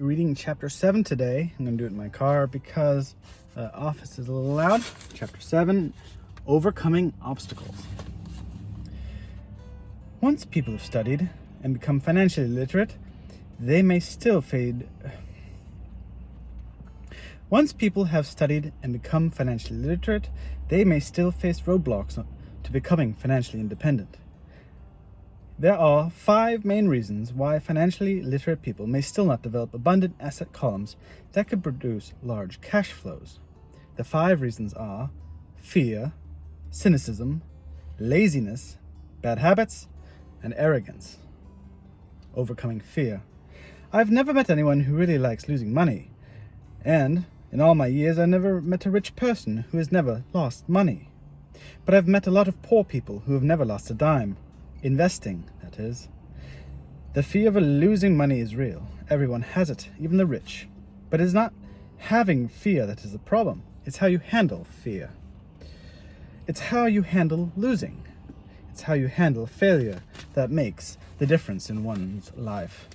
Reading chapter 7 today. I'm going to do it in my car because the office is a little loud. Chapter 7, Overcoming Obstacles. Once people have studied and become financially literate, they may still Once people have studied and become financially literate, they may still face roadblocks to becoming financially independent. There are 5 main reasons why financially literate people may still not develop abundant asset columns that could produce large cash flows. The 5 reasons are fear, cynicism, laziness, bad habits, and arrogance. Overcoming fear. I've never met anyone who really likes losing money, and in all my years I've never met a rich person who has never lost money. But I've met a lot of poor people who have never lost a dime. Investing, that is. The fear of losing money is real. Everyone has it, even the rich. But it's not having fear that is the problem. It's how you handle fear. It's how you handle losing. It's how you handle failure that makes the difference in one's life.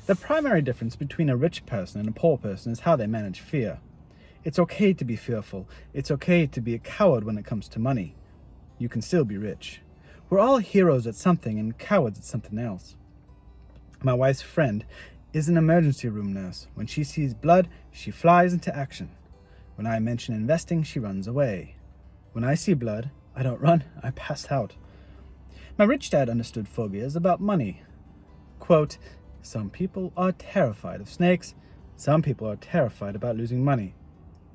The primary difference between a rich person and a poor person is how they manage fear. It's okay to be fearful. It's okay to be a coward when it comes to money. You can still be rich. We're all heroes at something and cowards at something else. My wife's friend is an emergency room nurse. When she sees blood, she flies into action. When I mention investing, she runs away. When I see blood, I don't run, I pass out. My rich dad understood phobias about money. Quote, some people are terrified of snakes. Some people are terrified about losing money.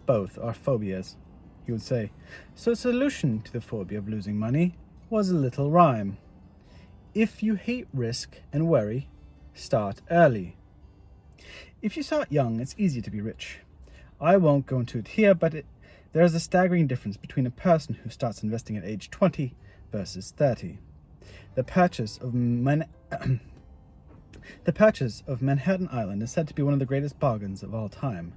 Both are phobias. He would say, so a solution to the phobia of losing money was a little rhyme. If you hate risk and worry, start early. If you start young, it's easy to be rich. I won't go into it here, but there is a staggering difference between a person who starts investing at age 20 versus 30. The purchase of Manhattan Island is said to be one of the greatest bargains of all time.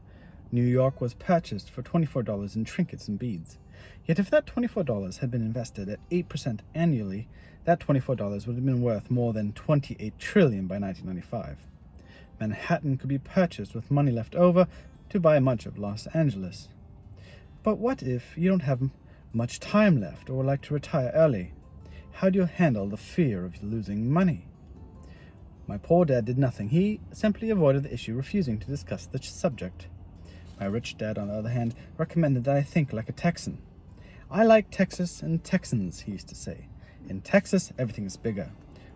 New York was purchased for $24 in trinkets and beads. Yet if that $24 had been invested at 8% annually, that $24 would have been worth more than $28 trillion by 1995. Manhattan could be purchased with money left over to buy much of Los Angeles. But what if you don't have much time left or like to retire early? How do you handle the fear of losing money? My poor dad did nothing. He simply avoided the issue, refusing to discuss the subject. My rich dad, on the other hand, recommended that I think like a Texan. I like Texas and Texans, he used to say. In Texas, everything is bigger.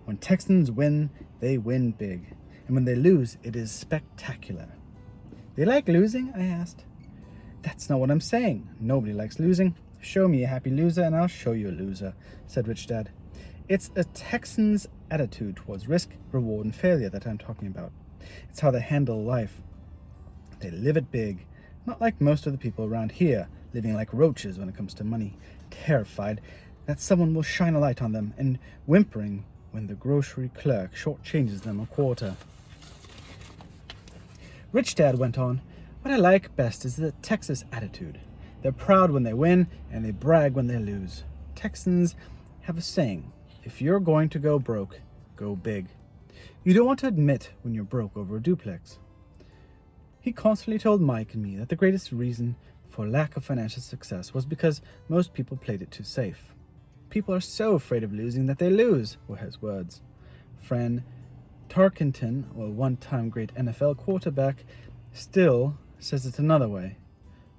When Texans win, they win big. And when they lose, it is spectacular. They like losing? I asked. That's not what I'm saying. Nobody likes losing. Show me a happy loser and I'll show you a loser, said Rich Dad. It's a Texan's attitude towards risk, reward, and failure that I'm talking about. It's how they handle life. They live it big, not like most of the people around here, living like roaches when it comes to money, terrified that someone will shine a light on them and whimpering when the grocery clerk shortchanges them a quarter. Rich Dad went on, what I like best is the Texas attitude. They're proud when they win and they brag when they lose. Texans have a saying, if you're going to go broke, go big. You don't want to admit when you're broke over a duplex. He constantly told Mike and me that the greatest reason for lack of financial success was because most people played it too safe. People are so afraid of losing that they lose, were his words. Fran Tarkenton, a one-time great NFL quarterback, still says it another way.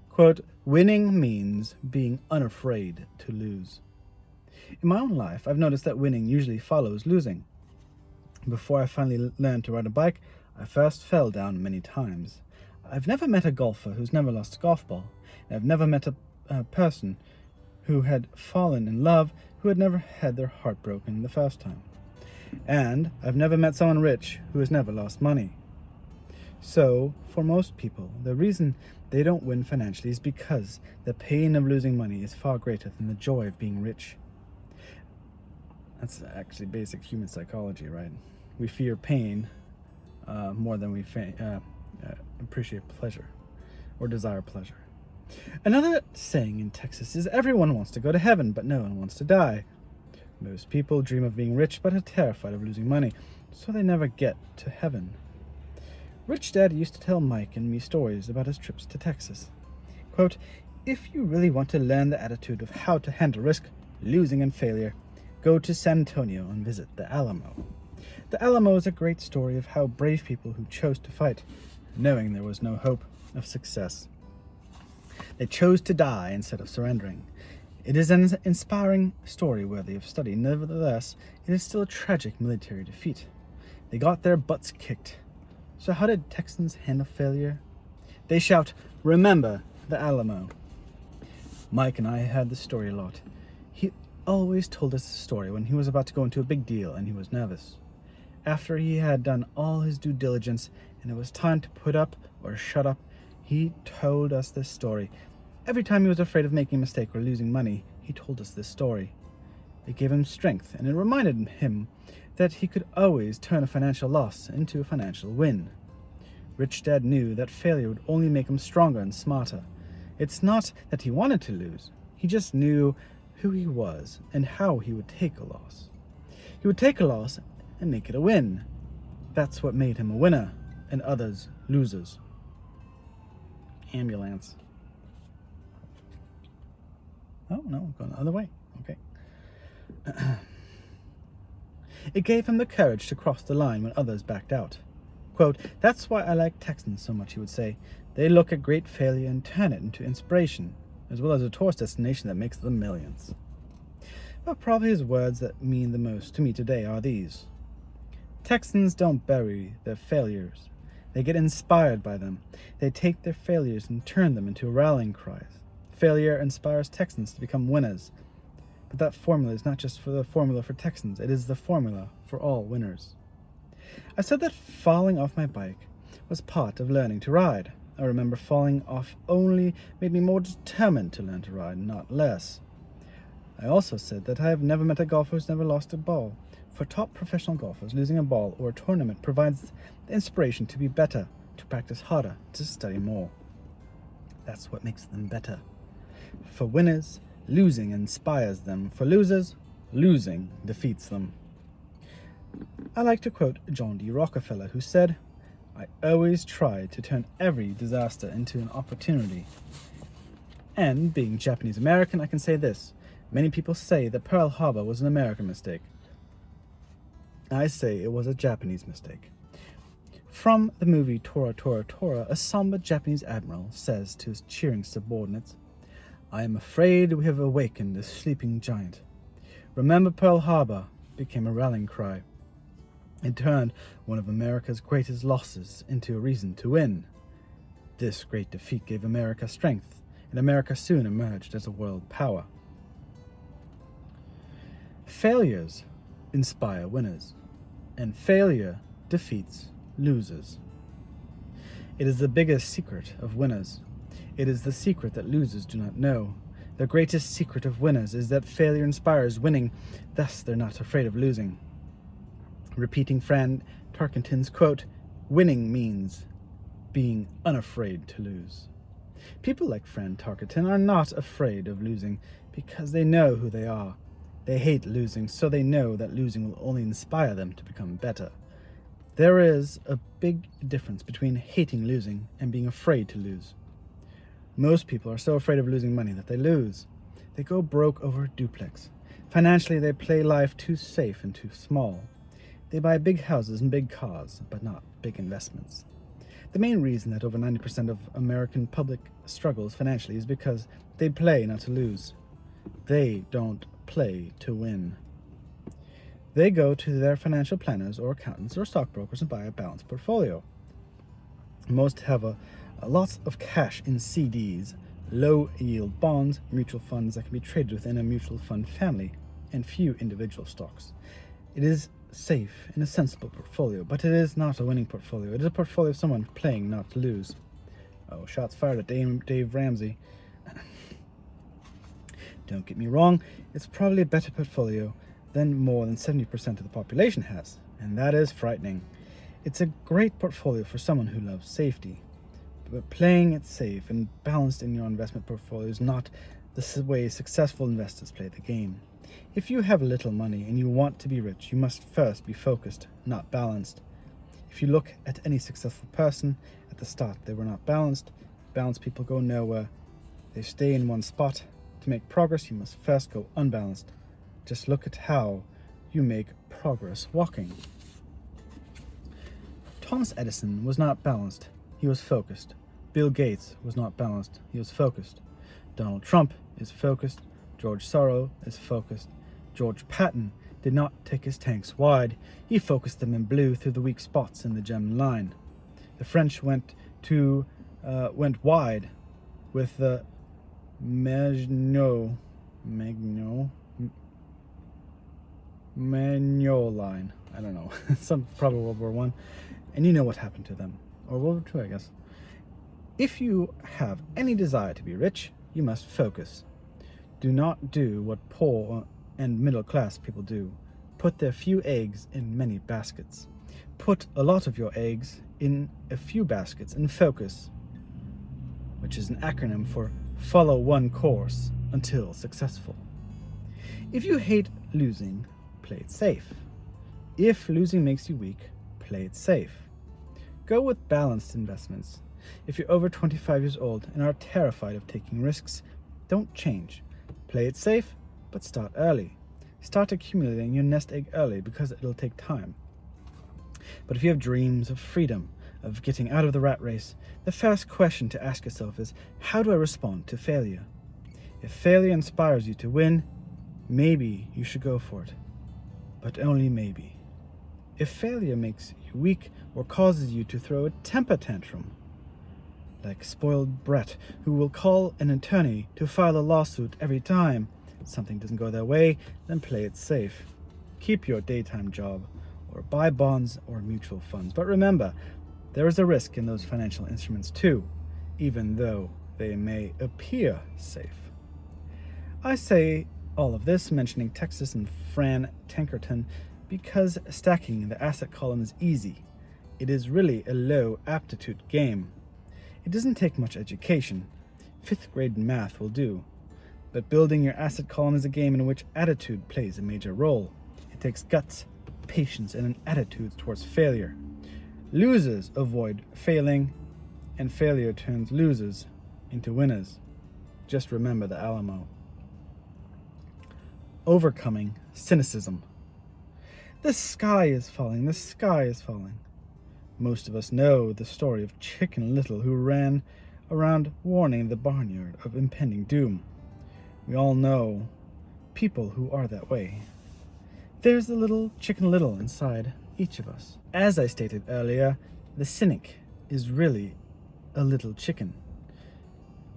Quote, winning means being unafraid to lose. In my own life, I've noticed that winning usually follows losing. Before I finally learned to ride a bike, I first fell down many times. I've never met a golfer who's never lost a golf ball. I've never met a person who had fallen in love who had never had their heart broken the first time. And I've never met someone rich who has never lost money. So, for most people, the reason they don't win financially is because the pain of losing money is far greater than the joy of being rich. That's actually basic human psychology, right? We fear pain more than we appreciate pleasure or desire pleasure. Another saying in Texas is everyone wants to go to heaven, but no one wants to die. Most people dream of being rich, but are terrified of losing money, so they never get to heaven. Rich Dad used to tell Mike and me stories about his trips to Texas. Quote, "If you really want to learn the attitude of how to handle risk, losing, and failure, go to San Antonio and visit the Alamo. The Alamo is a great story of how brave people who chose to fight, knowing there was no hope of success. They chose to die instead of surrendering. It is an inspiring story worthy of study. Nevertheless, it is still a tragic military defeat. They got their butts kicked. So how did Texans handle failure? They shout, 'Remember the Alamo.'" Mike and I had this story a lot. He always told us the story when he was about to go into a big deal and he was nervous. After he had done all his due diligence and it was time to put up or shut up, he told us this story. Every time he was afraid of making a mistake or losing money, he told us this story. It gave him strength, and it reminded him that he could always turn a financial loss into a financial win. Rich Dad knew that failure would only make him stronger and smarter. It's not that he wanted to lose. He just knew who he was and how he would take a loss. He would take a loss and make it a win. That's what made him a winner and others losers. Ambulance. Oh, no, going the other way. Okay. It gave him the courage to cross the line when others backed out. Quote, "That's why I like Texans so much," he would say. "They look at great failure and turn it into inspiration, as well as a tourist destination that makes them millions." But probably his words that mean the most to me today are these. Texans don't bury their failures. They get inspired by them. They take their failures and turn them into rallying cries. Failure inspires Texans to become winners. But that formula is not just for the formula for Texans, it is the formula for all winners. I said that falling off my bike was part of learning to ride. I remember falling off only made me more determined to learn to ride, not less. I also said that I have never met a golfer who's never lost a ball. For top professional golfers, losing a ball or a tournament provides the inspiration to be better, to practice harder, to study more. That's what makes them better. For winners, losing inspires them. For losers, losing defeats them. I like to quote John D. Rockefeller, who said, "I always try to turn every disaster into an opportunity." And being Japanese American, I can say this. Many people say that Pearl Harbor was an American mistake. I say it was a Japanese mistake. From the movie Tora, Tora, Tora, a somber Japanese admiral says to his cheering subordinates, "I am afraid we have awakened a sleeping giant." Remember Pearl Harbor became a rallying cry. It turned one of America's greatest losses into a reason to win. This great defeat gave America strength, and America soon emerged as a world power. Failures inspire winners, and failure defeats losers. It is the biggest secret of winners. It is the secret that losers do not know. The greatest secret of winners is that failure inspires winning, thus they're not afraid of losing. Repeating Fran Tarkenton's quote, "Winning means being unafraid to lose." People like Fran Tarkenton are not afraid of losing because they know who they are. They hate losing, so they know that losing will only inspire them to become better. There is a big difference between hating losing and being afraid to lose. Most people are so afraid of losing money that they lose. They go broke over a duplex. Financially, they play life too safe and too small. They buy big houses and big cars, but not big investments. The main reason that over 90% of American public struggles financially is because they play not to lose. They don't play to win. They go to their financial planners or accountants or stockbrokers and buy a balanced portfolio. Most have a lots of cash in CDs, low-yield bonds, mutual funds that can be traded within a mutual fund family, and few individual stocks. It is safe in a sensible portfolio, but it is not a winning portfolio. It is a portfolio of someone playing not to lose. Oh, shots fired at Dave Ramsey. Don't get me wrong, it's probably a better portfolio than more than 70% of the population has, and that is frightening. It's a great portfolio for someone who loves safety, but playing it safe and balanced in your investment portfolio is not the way successful investors play the game. If you have little money and you want to be rich, you must first be focused, not balanced. If you look at any successful person, at the start they were not balanced. Balanced people go nowhere. They stay in one spot. To make progress, you must first go unbalanced. Just look at how you make progress walking. Thomas Edison was not balanced. He was focused. Bill Gates was not balanced. He was focused. Donald Trump is focused. George Soros is focused. George Patton did not take his tanks wide. He focused them in blue through the weak spots in the German line. The French went wide with the Maginot line. I don't know. Some probably World War I. And you know what happened to them. Or World War II, I guess. If you have any desire to be rich, you must focus. Do not do what poor and middle class people do. Put their few eggs in many baskets. Put a lot of your eggs in a few baskets and focus, which is an acronym for follow one course until successful. If you hate losing, play it safe. If losing makes you weak, play it safe. Go with balanced investments. If you're over 25 years old and are terrified of taking risks, don't change. Play it safe, but start early. Start accumulating your nest egg early because it'll take time. But if you have dreams of freedom, of getting out of the rat race, the first question to ask yourself is, how do I respond to failure? If failure inspires you to win, maybe you should go for it. But only maybe. If failure makes you weak or causes you to throw a temper tantrum, like spoiled Brett, who will call an attorney to file a lawsuit every time something doesn't go their way, then play it safe. Keep your daytime job, or buy bonds or mutual funds. But remember, there is a risk in those financial instruments too, even though they may appear safe. I say all of this, mentioning Texas and Fran Tankerton, because stacking the asset column is easy. It is really a low aptitude game. It doesn't take much education. 5th grade math will do. But building your asset column is a game in which attitude plays a major role. It takes guts, patience, and an attitude towards failure. Losers avoid failing, and failure turns losers into winners. Just remember the Alamo. Overcoming cynicism. The sky is falling, the sky is falling. Most of us know the story of Chicken Little, who ran around warning the barnyard of impending doom. We all know people who are that way. There's a little Chicken Little inside each of us. As I stated earlier, the cynic is really a little chicken.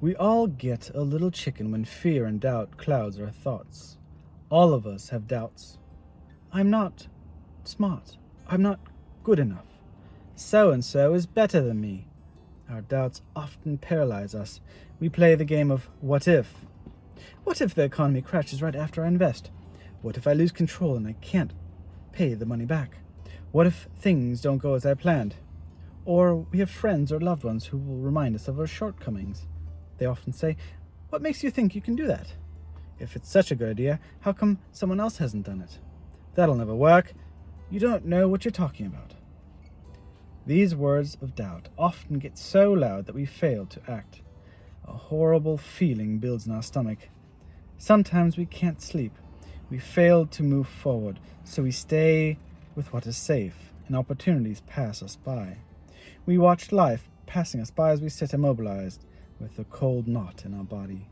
We all get a little chicken when fear and doubt clouds our thoughts. All of us have doubts. I'm not smart. I'm not good enough. So-and-so is better than me. Our doubts often paralyze us. We play the game of what if. What if the economy crashes right after I invest? What if I lose control and I can't pay the money back? What if things don't go as I planned? Or we have friends or loved ones who will remind us of our shortcomings. They often say, "What makes you think you can do that? If it's such a good idea, how come someone else hasn't done it? That'll never work. You don't know what you're talking about." These words of doubt often get so loud that we fail to act. A horrible feeling builds in our stomach. Sometimes we can't sleep. We fail to move forward, so we stay with what is safe, and opportunities pass us by. We watch life passing us by as we sit immobilized with a cold knot in our body.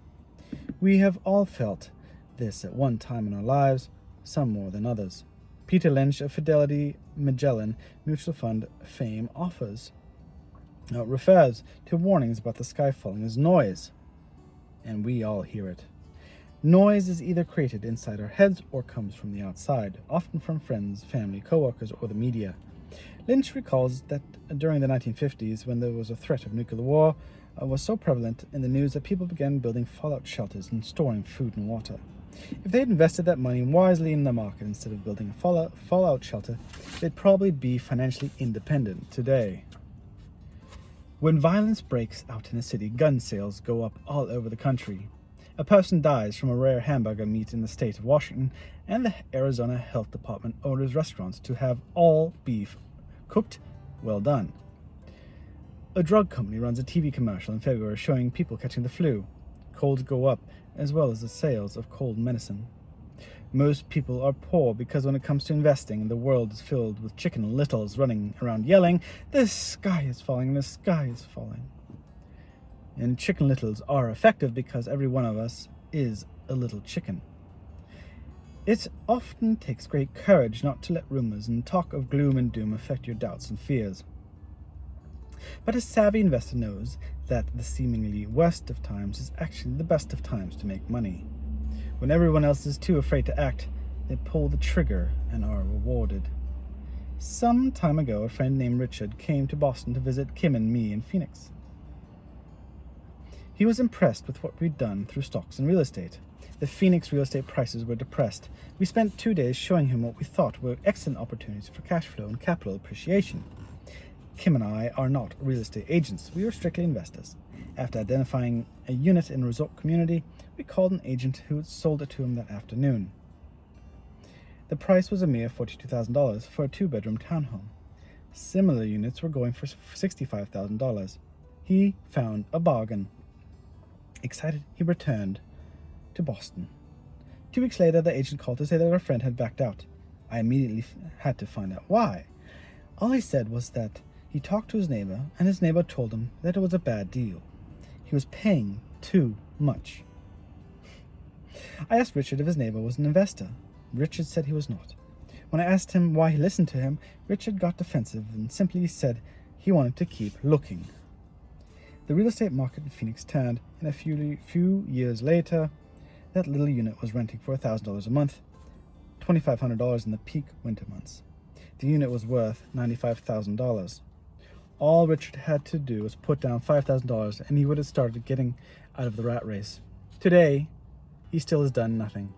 We have all felt this at one time in our lives, some more than others. Peter Lynch of Fidelity Magellan Mutual Fund fame refers to warnings about the sky falling as noise, and we all hear it. Noise is either created inside our heads or comes from the outside, often from friends, family, co-workers, or the media. Lynch recalls that during the 1950s, when there was a threat of nuclear war, was so prevalent in the news that people began building fallout shelters and storing food and water. If they had invested that money wisely in the market instead of building a fallout shelter, they'd probably be financially independent today. When violence breaks out in a city, gun sales go up all over the country. A person dies from a rare hamburger meat in the state of Washington, and the Arizona Health Department orders restaurants to have all beef cooked well done. A drug company runs a TV commercial in February showing people catching the flu. Colds go up, as well as the sales of cold medicine. Most people are poor because when it comes to investing, the world is filled with Chicken Littles running around yelling, "The sky is falling, the sky is falling." And Chicken Littles are effective because every one of us is a little chicken. It often takes great courage not to let rumors and talk of gloom and doom affect your doubts and fears. But a savvy investor knows that the seemingly worst of times is actually the best of times to make money. When everyone else is too afraid to act, they pull the trigger and are rewarded. Some time ago, a friend named Richard came to Boston to visit Kim and me in Phoenix. He was impressed with what we'd done through stocks and real estate. The Phoenix real estate prices were depressed. We spent 2 days showing him what we thought were excellent opportunities for cash flow and capital appreciation. Kim and I are not real estate agents, we are strictly investors. After identifying a unit in a resort community, we called an agent who had sold it to him that afternoon. The price was a mere $42,000 for a 2-bedroom townhome. Similar units were going for $65,000. He found a bargain. Excited, he returned to Boston. 2 weeks later, the agent called to say that our friend had backed out. I immediately had to find out why. All he said was that he talked to his neighbor, and his neighbor told him that it was a bad deal. He was paying too much. I asked Richard if his neighbor was an investor. Richard said he was not. When I asked him why he listened to him, Richard got defensive and simply said he wanted to keep looking. The real estate market in Phoenix turned, and a few years later, that little unit was renting for $1,000 a month, $2,500 in the peak winter months. The unit was worth $95,000. All Richard had to do was put down $5,000 and he would have started getting out of the rat race. Today, he still has done nothing.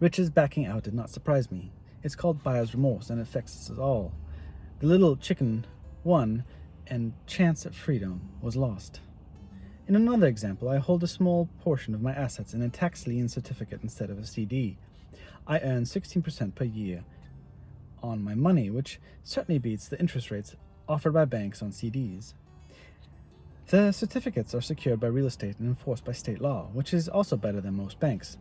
Richard's backing out did not surprise me. It's called buyer's remorse and it affects us all. The little chicken won and chance at freedom was lost. In another example, I hold a small portion of my assets in a tax-lien certificate instead of a CD. I earn 16% per year on my money, which certainly beats the interest rates offered by banks on CDs. The certificates are secured by real estate and enforced by state law, which is also better than most banks.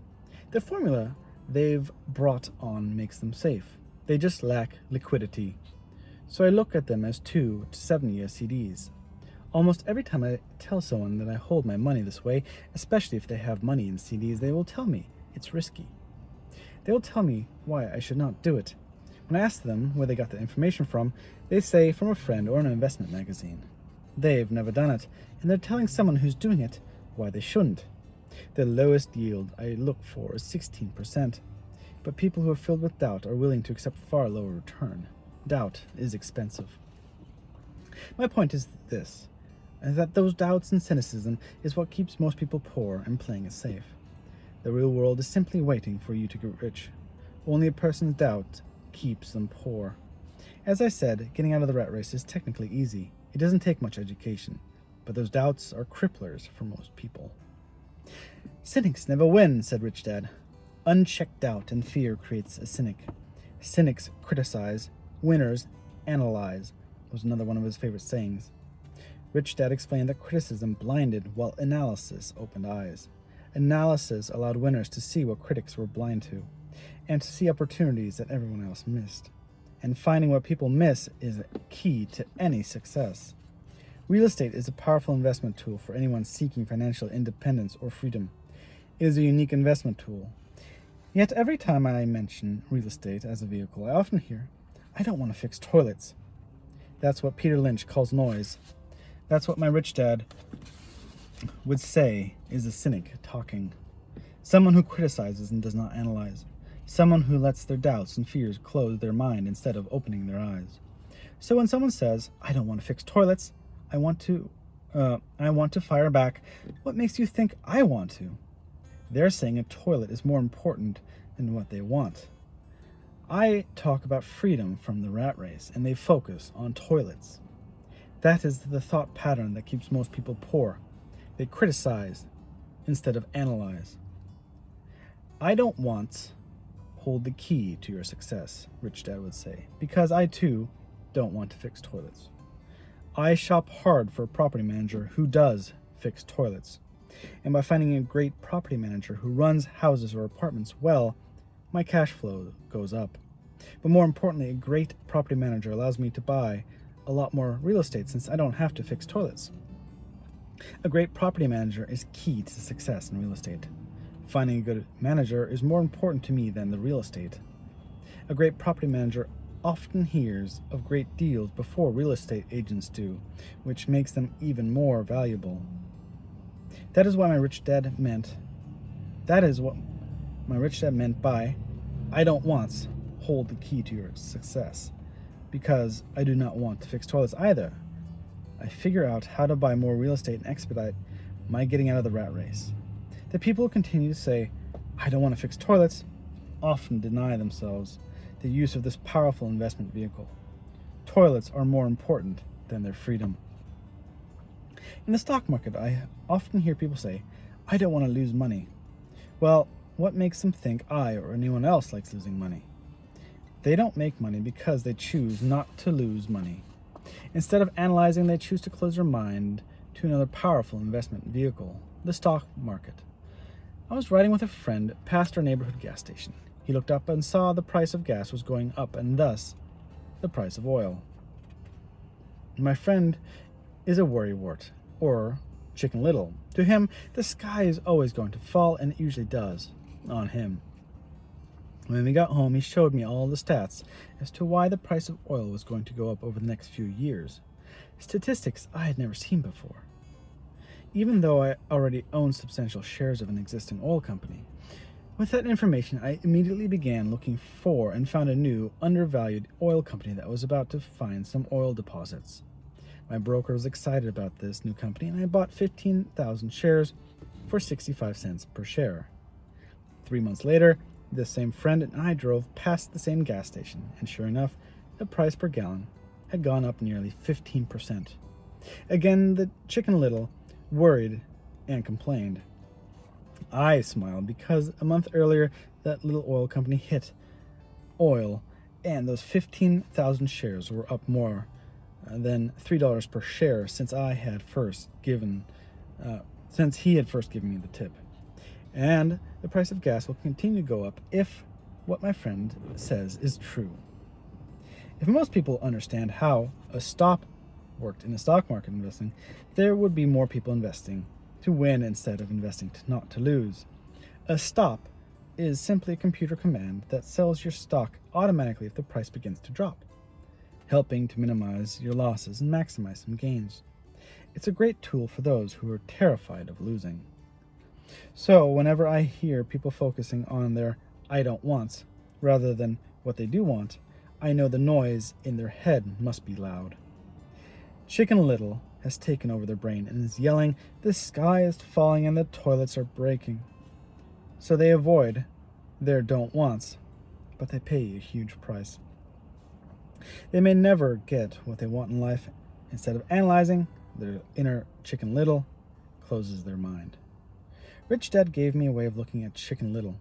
The formula they've brought on makes them safe. They just lack liquidity. So I look at them as 2 to 7 year CDs. Almost every time I tell someone that I hold my money this way, especially if they have money in CDs, they will tell me it's risky. They will tell me why I should not do it. When I ask them where they got the information from, they say from a friend or an investment magazine. They've never done it, and they're telling someone who's doing it why they shouldn't. The lowest yield I look for is 16%, but people who are filled with doubt are willing to accept far lower return. Doubt is expensive. My point is this, that those doubts and cynicism is what keeps most people poor and playing it safe. The real world is simply waiting for you to get rich. Only a person's doubt keeps them poor. As I said, getting out of the rat race is technically easy. It doesn't take much education, but those doubts are cripplers for most people. Cynics never win, said Rich Dad. Unchecked doubt and fear creates a cynic. Cynics criticize, winners analyze, was another one of his favorite sayings. Rich Dad explained that criticism blinded while analysis opened eyes. Analysis allowed winners to see what critics were blind to, and to see opportunities that everyone else missed. And finding what people miss is key to any success. Real estate is a powerful investment tool for anyone seeking financial independence or freedom. It is a unique investment tool. Yet every time I mention real estate as a vehicle, I often hear, "I don't want to fix toilets." That's what Peter Lynch calls noise. That's what my rich dad would say is a cynic talking. Someone who criticizes and does not analyze. Someone who lets their doubts and fears close their mind instead of opening their eyes. So when someone says, "I don't want to fix toilets," I want to fire back, "What makes you think I want to?" They're saying a toilet is more important than what they want. I talk about freedom from the rat race, and they focus on toilets. That is the thought pattern that keeps most people poor. They criticize instead of analyze. I don't want hold the key to your success, Rich Dad would say, because I too don't want to fix toilets. I shop hard for a property manager who does fix toilets. And by finding a great property manager who runs houses or apartments well, my cash flow goes up. But more importantly, a great property manager allows me to buy a lot more real estate since I don't have to fix toilets. A great property manager is key to success in real estate. Finding a good manager is more important to me than the real estate. A great property manager often hears of great deals before real estate agents do, which makes them even more valuable. That is what my rich dad meant by I don't want hold the key to your success, because I do not want to fix toilets either. I figure out how to buy more real estate and expedite my getting out of the rat race. The people who continue to say, I don't want to fix toilets, often deny themselves the use of this powerful investment vehicle. Toilets are more important than their freedom. In the stock market, I often hear people say, I don't want to lose money. Well, what makes them think I or anyone else likes losing money? They don't make money because they choose not to lose money. Instead of analyzing, they choose to close their mind to another powerful investment vehicle, the stock market. I was riding with a friend past our neighborhood gas station. He looked up and saw the price of gas was going up and thus the price of oil. My friend is a worrywart, or Chicken Little. To him, the sky is always going to fall, and it usually does, on him. When we got home, he showed me all the stats as to why the price of oil was going to go up over the next few years. Statistics I had never seen before. Even though I already owned substantial shares of an existing oil company, with that information, I immediately began looking for and found a new, undervalued oil company that was about to find some oil deposits. My broker was excited about this new company, and I bought 15,000 shares for 65 cents per share. 3 months later, this same friend and I drove past the same gas station, and sure enough, the price per gallon had gone up nearly 15%. Again, the Chicken Little worried and complained. I smiled because a month earlier, that little oil company hit oil, and those 15,000 shares were up more than $3 per share since he had first given me the tip. And the price of gas will continue to go up if what my friend says is true. If most people understand how a stop worked in the stock market investing, there would be more people investing to win instead of investing not to lose. A stop is simply a computer command that sells your stock automatically if the price begins to drop, helping to minimize your losses and maximize some gains. It's a great tool for those who are terrified of losing. So whenever I hear people focusing on their I don't wants rather than what they do want, I know the noise in their head must be loud. Chicken Little has taken over their brain and is yelling, the sky is falling and the toilets are breaking. So they avoid their don't wants, but they pay a huge price. They may never get what they want in life. Instead of analyzing, their inner Chicken Little closes their mind. Rich Dad gave me a way of looking at Chicken Little.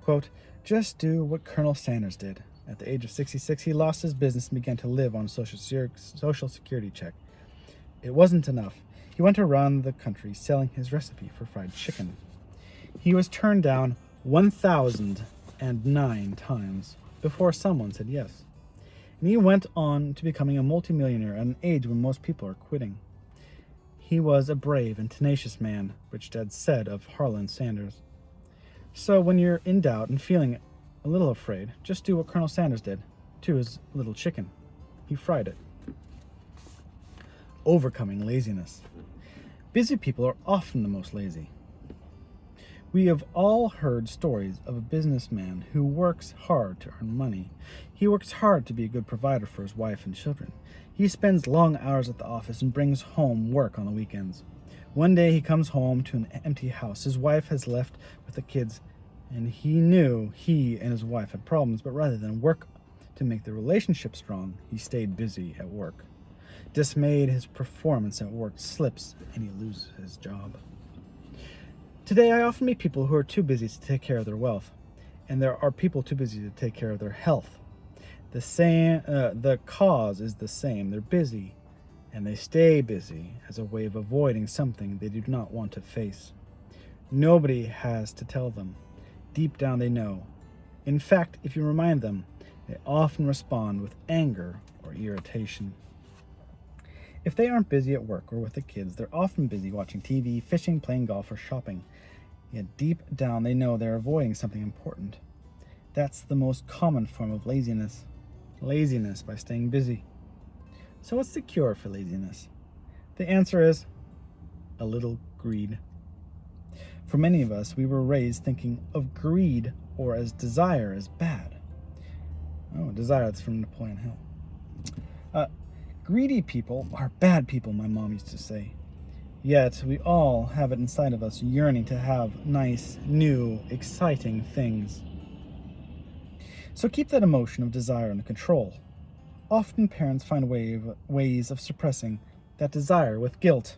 Quote, just do what Colonel Sanders did. At the age of 66, he lost his business and began to live on a social security check. It wasn't enough. He went around the country selling his recipe for fried chicken. He was turned down 1,009 times before someone said yes. And he went on to becoming a multimillionaire at an age when most people are quitting. He was a brave and tenacious man, Rich Dad said of Harlan Sanders. So when you're in doubt and feeling a little afraid, just do what Colonel Sanders did to his little chicken. He fried it. Overcoming laziness. Busy people are often the most lazy. We have all heard stories of a businessman who works hard to earn money. He works hard to be a good provider for his wife and children. He spends long hours at the office and brings home work on the weekends. One day he comes home to an empty house. His wife has left with the kids, and he knew he and his wife had problems, but rather than work to make the relationship strong, he stayed busy at work. Dismayed, his performance at work slips and he loses his job. Today, I often meet people who are too busy to take care of their wealth, and there are people too busy to take care of their health. The cause is the same. They're busy, and they stay busy as a way of avoiding something they do not want to face. Nobody has to tell them. Deep down they know. In fact, if you remind them, they often respond with anger or irritation. If they aren't busy at work or with the kids, they're often busy watching TV, fishing, playing golf, or shopping. Yet deep down they know they're avoiding something important. That's the most common form of laziness. Laziness by staying busy. So what's the cure for laziness? The answer is a little greed. For many of us, we were raised thinking of greed or as desire as bad. Oh, desire, that's from Napoleon Hill. Greedy people are bad people, my mom used to say. Yet we all have it inside of us yearning to have nice, new, exciting things. So keep that emotion of desire under control. Often parents find ways of suppressing that desire with guilt.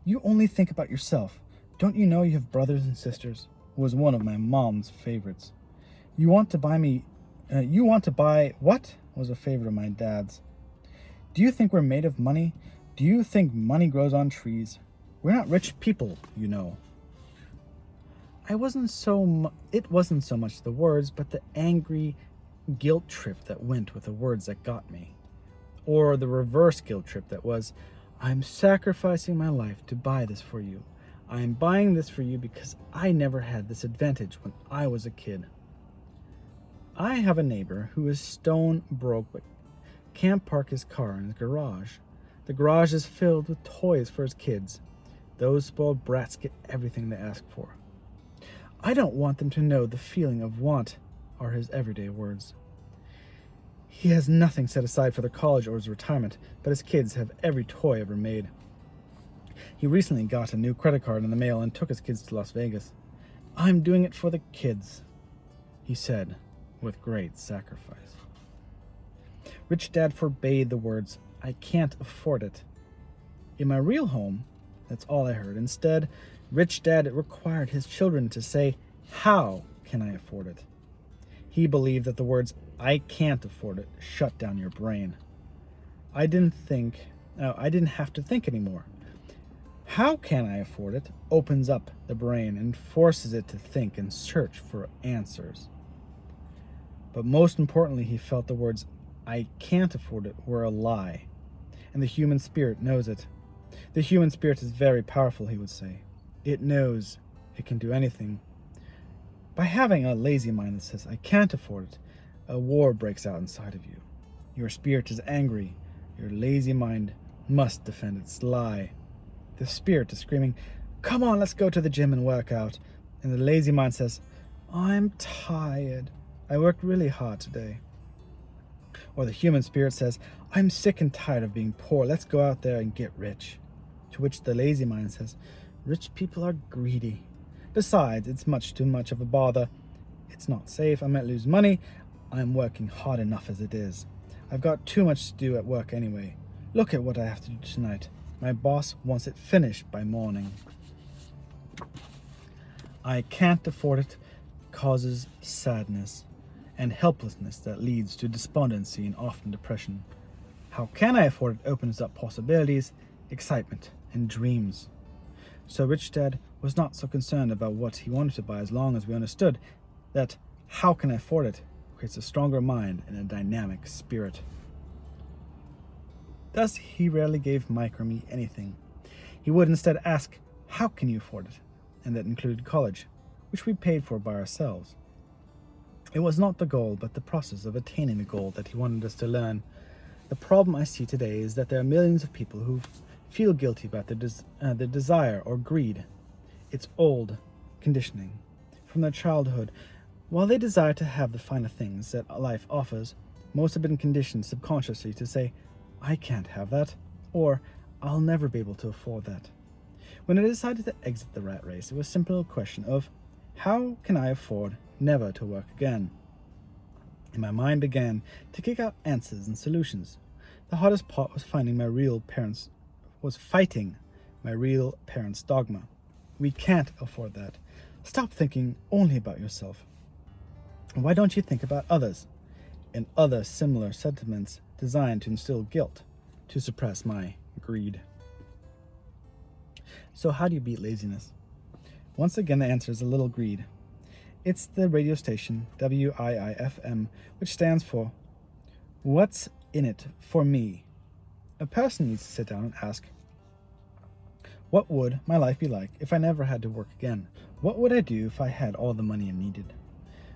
You only think about yourself. Don't you know you have brothers and sisters? Was one of my mom's favorites. You want to buy what? Was a favorite of my dad's. Do you think we're made of money? Do you think money grows on trees? We're not rich people, you know. It wasn't so much the words, but the angry guilt trip that went with the words that got me. Or the reverse guilt trip that was, I'm sacrificing my life to buy this for you. I'm buying this for you because I never had this advantage when I was a kid. I have a neighbor who is stone broke but can't park his car in his garage. The garage is filled with toys for his kids. Those spoiled brats get everything they ask for. I don't want them to know the feeling of want, are his everyday words. He has nothing set aside for their college or his retirement, but his kids have every toy ever made. He recently got a new credit card in the mail and took his kids to Las Vegas. I'm doing it for the kids, he said, with great sacrifice. Rich Dad forbade the words, I can't afford it. In my real home, that's all I heard. Instead, Rich Dad required his children to say, how can I afford it? He believed that the words, I can't afford it, shut down your brain. I didn't have to think anymore. How can I afford it opens up the brain and forces it to think and search for answers. But most importantly, he felt the words, I can't afford it, were a lie. And the human spirit knows it. The human spirit is very powerful, he would say. It knows it can do anything. By having a lazy mind that says, I can't afford it, a war breaks out inside of you. Your spirit is angry. Your lazy mind must defend its lie. The spirit is screaming, come on, let's go to the gym and work out. And the lazy mind says, I'm tired. I worked really hard today. Or the human spirit says, I'm sick and tired of being poor. Let's go out there and get rich. To which the lazy mind says, rich people are greedy. Besides, it's much too much of a bother. It's not safe. I might lose money. I'm working hard enough as it is. I've got too much to do at work anyway. Look at what I have to do tonight. My boss wants it finished by morning. I can't afford it causes sadness and helplessness that leads to despondency and often depression. How can I afford it opens up possibilities, excitement, and dreams. So Rich Dad was not so concerned about what he wanted to buy as long as we understood that how can I afford it creates a stronger mind and a dynamic spirit. Thus, he rarely gave Mike or me anything. He would instead ask, how can you afford it? And that included college, which we paid for by ourselves. It was not the goal, but the process of attaining the goal that he wanted us to learn. The problem I see today is that there are millions of people who feel guilty about their desire or greed. It's old conditioning from their childhood. While they desire to have the finer things that life offers, most have been conditioned subconsciously to say, I can't have that, or I'll never be able to afford that. When I decided to exit the rat race, it was simply a question of, how can I afford never to work again? And my mind began to kick out answers and solutions. The hardest part was fighting my real parents' dogma. We can't afford that. Stop thinking only about yourself. Why don't you think about others? and other similar sentiments designed to instill guilt to suppress my greed. So how do you beat laziness? Once again, the answer is a little greed. It's the radio station WIIFM, which stands for What's in it for me? A person needs to sit down and ask, what would my life be like if I never had to work again? What would I do if I had all the money I needed?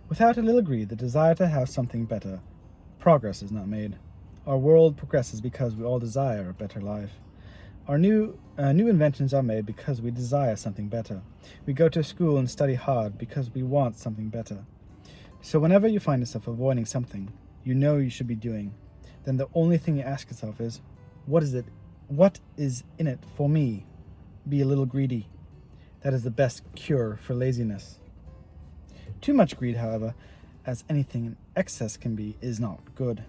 Without a little greed, the desire to have something better, progress is not made. Our world progresses because we all desire a better life. Our new inventions are made because we desire something better. We go to school and study hard because we want something better. So whenever you find yourself avoiding something you know you should be doing, then the only thing you ask yourself is, what is it? What is in it for me? Be a little greedy. That is the best cure for laziness. Too much greed, however, as anything in excess can be, is not good.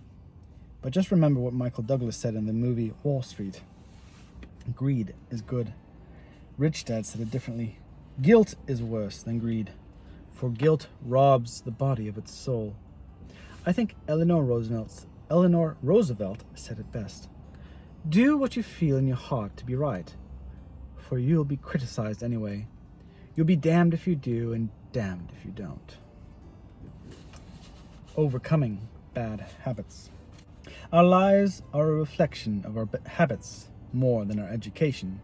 But just remember what Michael Douglas said in the movie Wall Street. Greed is good. Rich Dad said it differently. Guilt is worse than greed, for guilt robs the body of its soul. I think Eleanor Roosevelt said it best. Do what you feel in your heart to be right, for you'll be criticized anyway. You'll be damned if you do and damned if you don't. Overcoming bad habits. Our lives are a reflection of our habits more than our education.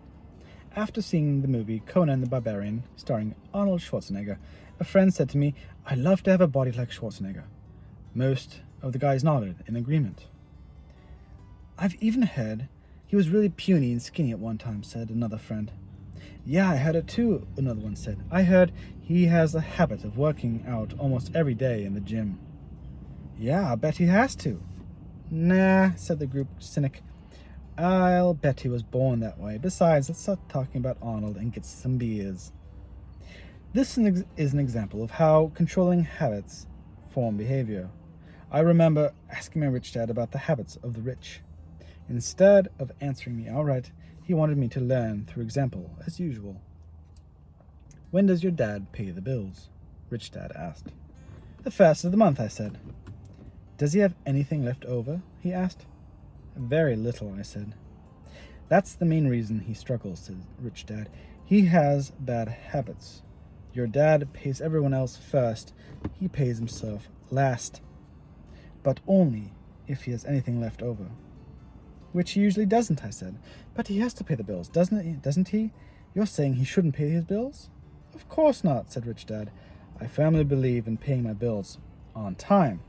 After seeing the movie Conan the Barbarian, starring Arnold Schwarzenegger, a friend said to me, I'd love to have a body like Schwarzenegger. Most of the guys nodded in agreement. I've even heard he was really puny and skinny at one time, said another friend. Yeah, I heard it too, another one said. I heard he has a habit of working out almost every day in the gym. Yeah, I bet he has to. Nah, said the group cynic. I'll bet he was born that way. Besides, let's stop talking about Arnold and get some beers. This is an example of how controlling habits form behavior. I remember asking my rich dad about the habits of the rich. Instead of answering me outright, he wanted me to learn through example, as usual. When does your dad pay the bills? Rich Dad asked. The first of the month, I said. Does he have anything left over? He asked. Very little, I said. That's the main reason he struggles, said Rich Dad. He has bad habits. Your dad pays everyone else first. He pays himself last. But only if he has anything left over. Which he usually doesn't, I said. But he has to pay the bills, doesn't he? You're saying he shouldn't pay his bills? Of course not, said Rich Dad. I firmly believe in paying my bills on time.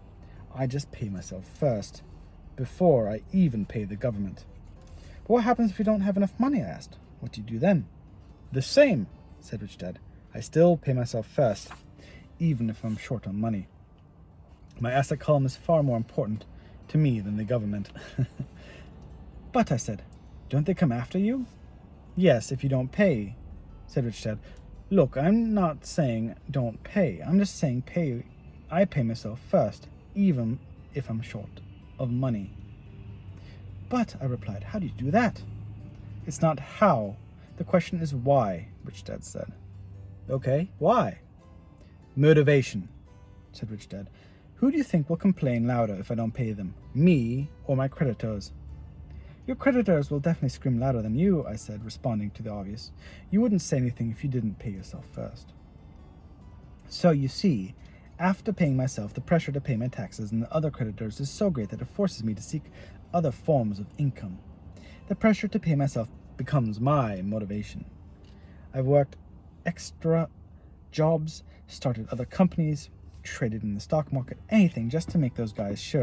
I just pay myself first, before I even pay the government. But what happens if you don't have enough money, I asked. What do you do then? The same, said Rich Dad. I still pay myself first, even if I'm short on money. My asset column is far more important to me than the government. But, I said, don't they come after you? Yes, if you don't pay, said Rich Dad. Look, I'm not saying don't pay. I'm just saying I pay myself first, even if I'm short of money. But, I replied, how do you do that? It's not how. The question is why, Rich Dad said. Okay, why? Motivation, said Rich Dad. Who do you think will complain louder if I don't pay them? Me or my creditors? Your creditors will definitely scream louder than you, I said, responding to the obvious. You wouldn't say anything if you didn't pay yourself first. So, you see, after paying myself, the pressure to pay my taxes and the other creditors is so great that it forces me to seek other forms of income. The pressure to pay myself becomes my motivation. I've worked extra jobs, started other companies, traded in the stock market, anything just to make those guys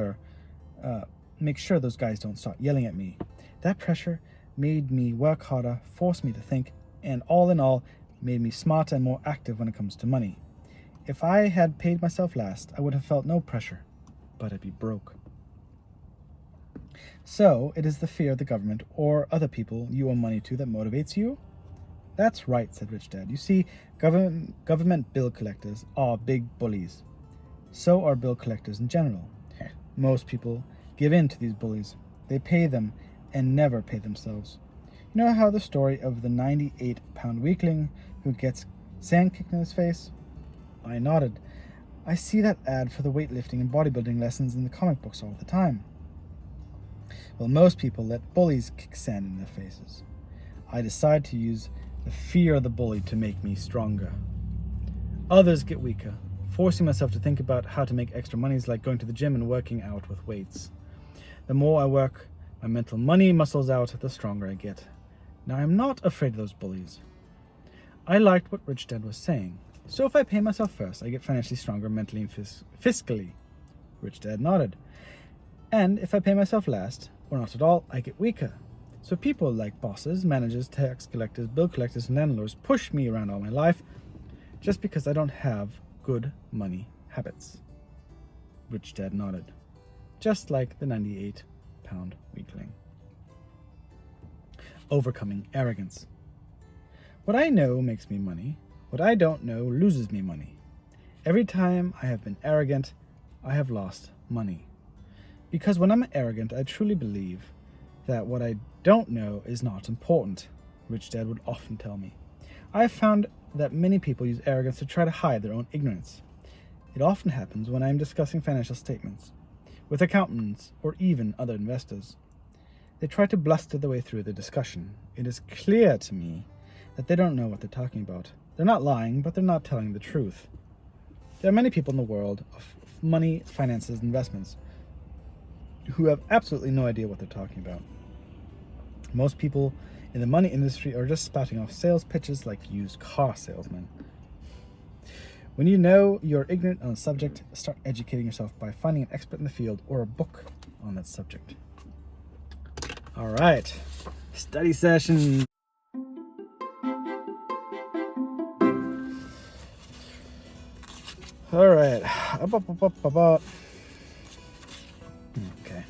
make sure those guys don't start yelling at me. That pressure made me work harder, forced me to think, and all in all, made me smarter and more active when it comes to money. If I had paid myself last, I would have felt no pressure, but I'd be broke. So, it is the fear of the government or other people you owe money to that motivates you? That's right, said Rich Dad. You see, government bill collectors are big bullies. So are bill collectors in general. Most people give in to these bullies. They pay them and never pay themselves. You know how the story of the 98-pound weakling who gets sand kicked in his face? I nodded. I see that ad for the weightlifting and bodybuilding lessons in the comic books all the time. Well, most people let bullies kick sand in their faces. I decide to use the fear of the bully to make me stronger. Others get weaker. Forcing myself to think about how to make extra money is like going to the gym and working out with weights. The more I work my mental money muscles out, the stronger I get. Now, I'm not afraid of those bullies. I liked what Rich Dad was saying. So if I pay myself first, I get financially stronger mentally and fiscally. Rich Dad nodded. And if I pay myself last, or not at all, I get weaker. So people like bosses, managers, tax collectors, bill collectors, and landlords push me around all my life just because I don't have good money habits. Rich Dad nodded. Just like the 98-pound weakling. Overcoming arrogance. What I know makes me money. What I don't know loses me money. Every time I have been arrogant, I have lost money. Because when I'm arrogant, I truly believe that what I don't know is not important, Rich Dad would often tell me. I have found that many people use arrogance to try to hide their own ignorance. It often happens when I am discussing financial statements with accountants or even other investors. They try to bluster their way through the discussion. It is clear to me that they don't know what they're talking about. They're not lying, but they're not telling the truth. There are many people in the world of money, finances, investments who have absolutely no idea what they're talking about. Most people in the money industry are just spouting off sales pitches like used car salesmen. When you know you're ignorant on a subject, start educating yourself by finding an expert in the field or a book on that subject. All right, study session. All right. Okay.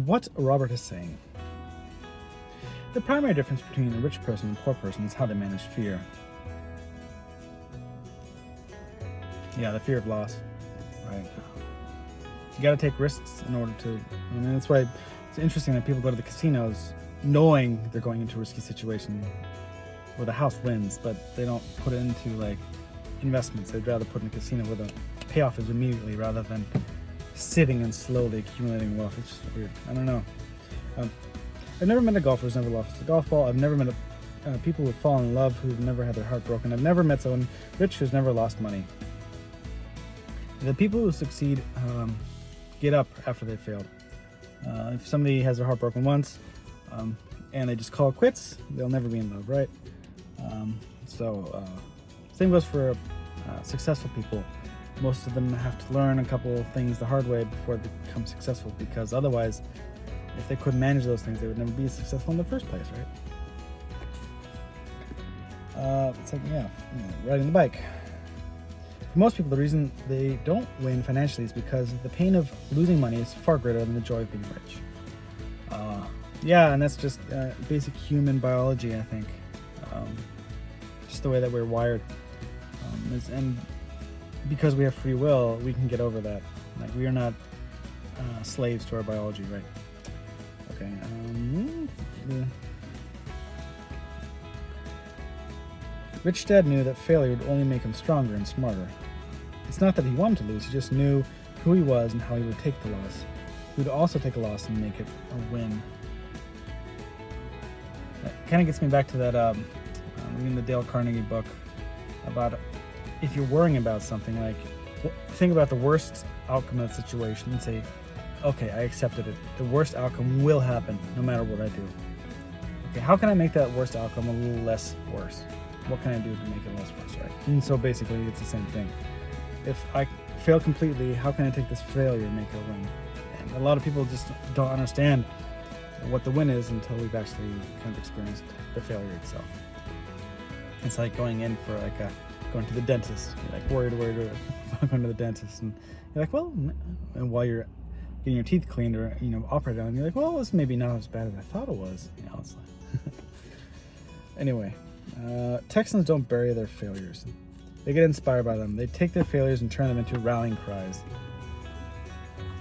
What Robert is saying. The primary difference between a rich person and a poor person is how they manage fear. Yeah, the fear of loss. Right. You got to take risks in order to. That's why it's interesting that people go to the casinos knowing they're going into a risky situation where the house wins, but they don't put it into like investments. They'd rather put in a casino where the payoff is immediately rather than sitting and slowly accumulating wealth. It's just weird. I don't know. I've never met a golfer who's never lost a golf ball. I've never met people who've fallen in love who've never had their heart broken. I've never met someone rich who's never lost money. The people who succeed get up after they've failed. If somebody has their heart broken once and they just call it quits, they'll never be in love, right? Same goes for successful people. Most of them have to learn a couple of things the hard way before they become successful, because otherwise, if they couldn't manage those things, they would never be successful in the first place, right? It's like, riding the bike. For most people, the reason they don't win financially is because the pain of losing money is far greater than the joy of being rich. And that's just basic human biology, I think. Just the way that we're wired. And because we have free will, we can get over that. Like, we are not slaves to our biology, right? Okay. Rich Dad knew that failure would only make him stronger and smarter. It's not that he wanted to lose, he just knew who he was and how he would take the loss. He would also take a loss and make it a win. That kind of gets me back to that reading the Dale Carnegie book about if you're worrying about something, like think about the worst outcome of the situation and say, okay, I accepted it. The worst outcome will happen no matter what I do. Okay, how can I make that worst outcome a little less worse? What can I do to make it less worse, right? And so basically it's the same thing. If I fail completely, how can I take this failure and make it a win? And a lot of people just don't understand what the win is until we've actually kind of experienced the failure itself. It's like going in for going to the dentist. You're like worried about going to the dentist, and you're like, well, and while you're getting your teeth cleaned or operated on, you're like, well, it's maybe not as bad as I thought it was. It's like anyway, Texans don't bury their failures. They get inspired by them. They take their failures and turn them into rallying cries.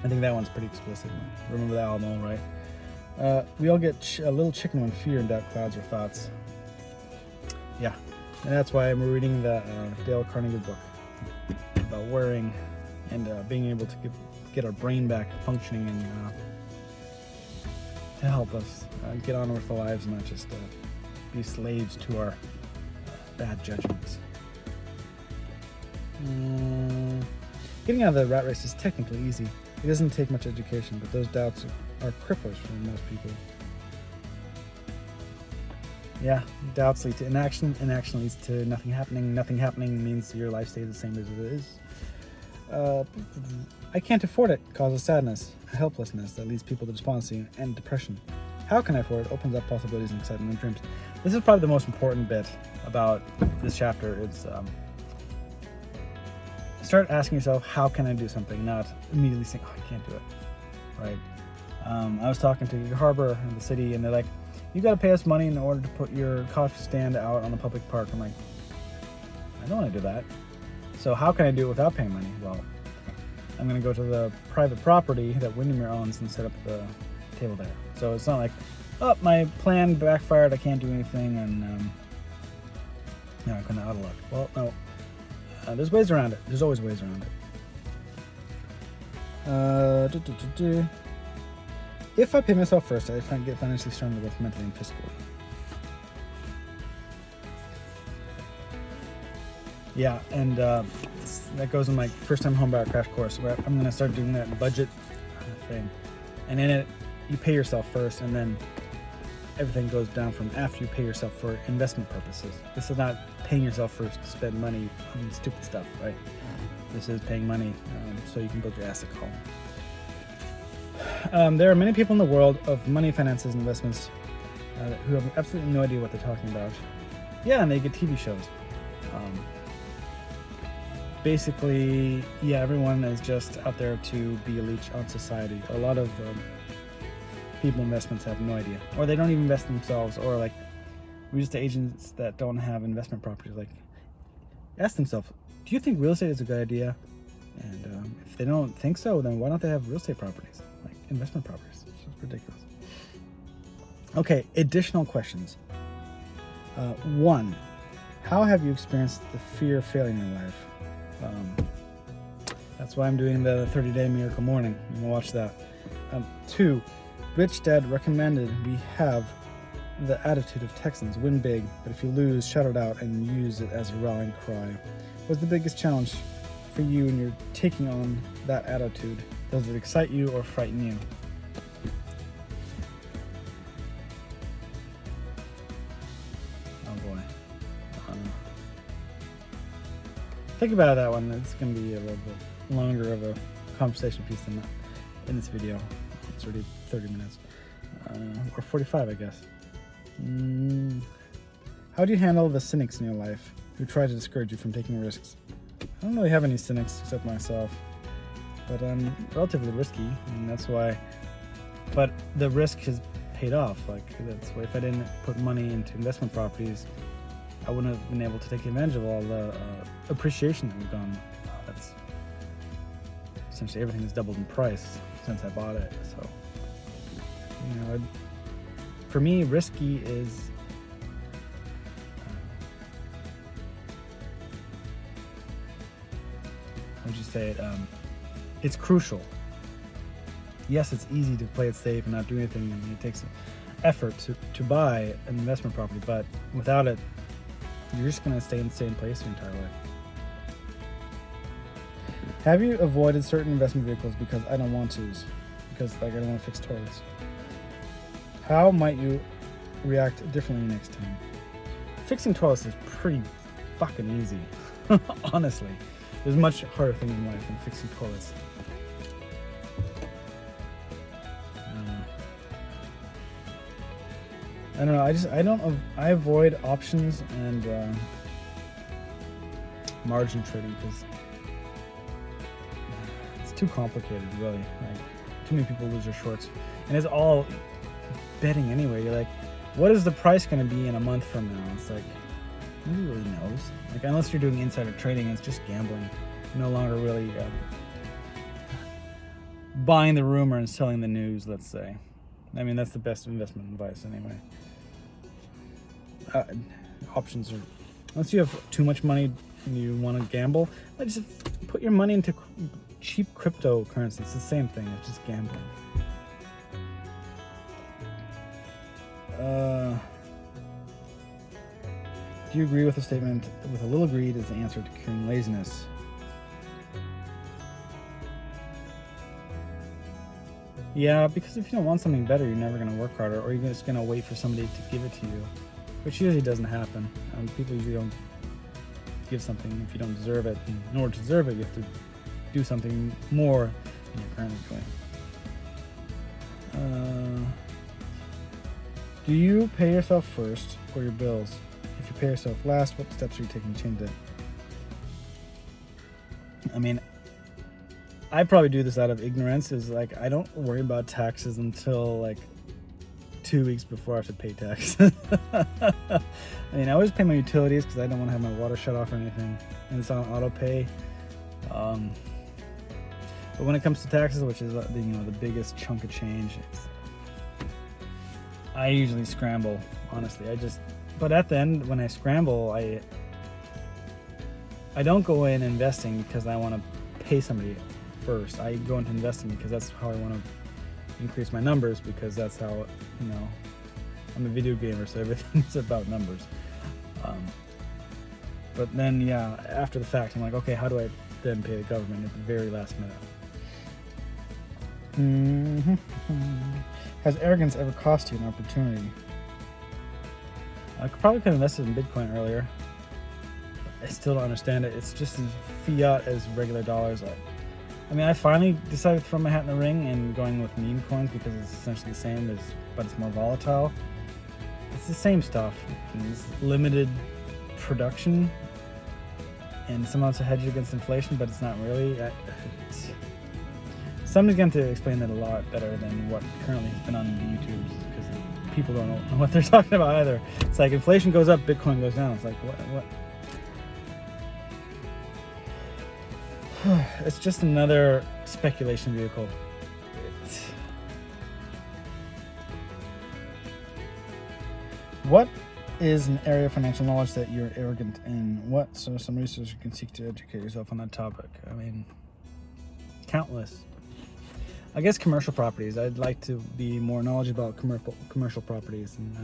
I think that one's pretty explicit. Remember that album, right? We all get a little chicken when fear and doubt clouds our thoughts. Yeah. And that's why I'm reading the Dale Carnegie book about worrying and being able to get our brain back functioning and to help us get on with our lives and not just be slaves to our bad judgments. Getting out of the rat race is technically easy. It doesn't take much education, but those doubts are cripplers for most people. Yeah, doubts lead to inaction. Inaction leads to nothing happening. Nothing happening means your life stays the same as it is. I can't afford it causes sadness, a helplessness that leads people to despondency and depression. How can I afford it opens up possibilities and excitement and dreams. This is probably the most important bit about this chapter. It's start asking yourself, how can I do something, not immediately saying, oh, I can't do it, right? I was talking to your harbor in the city, and they're like, you got to pay us money in order to put your coffee stand out on a public park. I'm like, I don't want to do that. So how can I do it without paying money? Well, I'm going to go to the private property that Windermere owns and set up the table there. So it's not like, oh, my plan backfired, I can't do anything, and I'm kind of out of luck. Well, no. There's ways around it. There's always ways around it. If I pay myself first, I get financially stronger both mentally and physically. Yeah, and that goes in my first time homebuyer crash course, where I'm going to start doing that budget thing. And in it, you pay yourself first, and then everything goes down from after you pay yourself for investment purposes. This is not paying yourself first to spend money on stupid stuff, right? This is paying money so you can build your asset column. There are many people in the world of money, finances, and investments who have absolutely no idea what they're talking about. Yeah, and they get TV shows. Basically, yeah, everyone is just out there to be a leech on society. A lot of people in investments have no idea, or they don't even invest themselves, or like real estate agents that don't have investment properties, like ask themselves, do you think real estate is a good idea? And if they don't think so, then why don't they have real estate properties, like investment properties? It's just ridiculous. Okay, additional questions. 1, how have you experienced the fear of failing in your life? That's why I'm doing the 30-day miracle morning. I'm gonna watch that. 2, Rich Dad recommended we have the attitude of Texans: win big, but if you lose, shout it out and use it as a rallying cry. What's the biggest challenge for you when you're taking on that attitude? Does it excite you or frighten you? Oh boy. Think about that one. It's going to be a little bit longer of a conversation piece than that in this video. It's already 30 minutes. Or 45, I guess. How do you handle the cynics in your life who try to discourage you from taking risks? I don't really have any cynics except myself, but I'm relatively risky, and that's why. But the risk has paid off. Like, that's why if I didn't put money into investment properties, I wouldn't have been able to take advantage of all the appreciation that we've done. That's essentially everything has doubled in price since I bought it. So, you know, for me, risky is how would you say it? It's crucial. Yes, it's easy to play it safe and not do anything, and it takes effort to buy an investment property, but without it, you're just going to stay in the same place your entire life. Have you avoided certain investment vehicles because I don't want to? Because I don't want to fix toilets. How might you react differently next time? Fixing toilets is pretty fucking easy. Honestly, there's much harder things in life than fixing toilets. I don't know. I avoid options and margin trading because it's too complicated, really. Like, too many people lose their shorts, and it's all betting anyway. You're like, what is the price going to be in a month from now? It's like, nobody really knows. Like, unless you're doing insider trading, it's just gambling. You're no longer really buying the rumor and selling the news, let's say. I mean, that's the best investment advice anyway. Options are Unless you have too much money and you want to gamble, just put your money into cheap cryptocurrency. It's the same thing. It's just gambling. Do you agree with the statement, with a little greed is the answer to curing laziness? Yeah, because if you don't want something better, you're never going to work harder, or you're just going to wait for somebody to give it to you, which usually doesn't happen. People usually don't give something if you don't deserve it. And in order to deserve it, you have to do something more than you're currently doing. Do you pay yourself first or your bills? If you pay yourself last, what steps are you taking to change that? I mean, I probably do this out of ignorance. Is like I don't worry about taxes until like 2 weeks before I have to pay taxes. I mean, I always pay my utilities because I don't want to have my water shut off or anything, and it's on auto pay. But when it comes to taxes, which is the biggest chunk of change, I usually scramble. Honestly, but at the end, when I scramble, I don't go in investing because I want to pay somebody first. I go into investing because that's how I want to increase my numbers, because that's how, I'm a video gamer, so everything's about numbers. But then, after the fact, I'm like, okay, how do I then pay the government at the very last minute? Has arrogance ever cost you an opportunity? I probably could have invested in Bitcoin earlier. I still don't understand it. It's just as fiat as regular dollars. I finally decided to throw my hat in the ring and going with meme coins because it's essentially the same, but it's more volatile. It's the same stuff. It's limited production and somehow it's a hedge against inflation, but it's not really. Somebody's going to explain that a lot better than what currently has been on the YouTube, because people don't know what they're talking about either. It's like inflation goes up, Bitcoin goes down. It's like, what? It's just another speculation vehicle. What is an area of financial knowledge that you're arrogant in? What? So some research you can seek to educate yourself on that topic. Countless. I guess commercial properties. I'd like to be more knowledgeable about commercial properties, and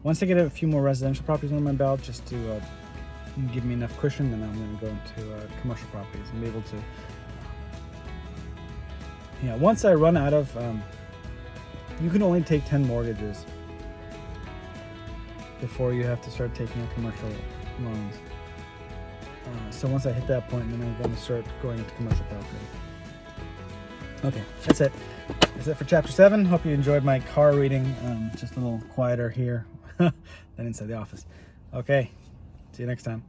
once I get a few more residential properties under my belt, just to give me enough cushion, then I'm going to go into commercial properties and be able to. Once I run out of, you can only take 10 mortgages before you have to start taking out commercial loans. So once I hit that point, then I'm going to start going into commercial property. Okay, that's it. That's it for chapter 7. Hope you enjoyed my car reading. Just a little quieter here than inside the office. Okay, see you next time.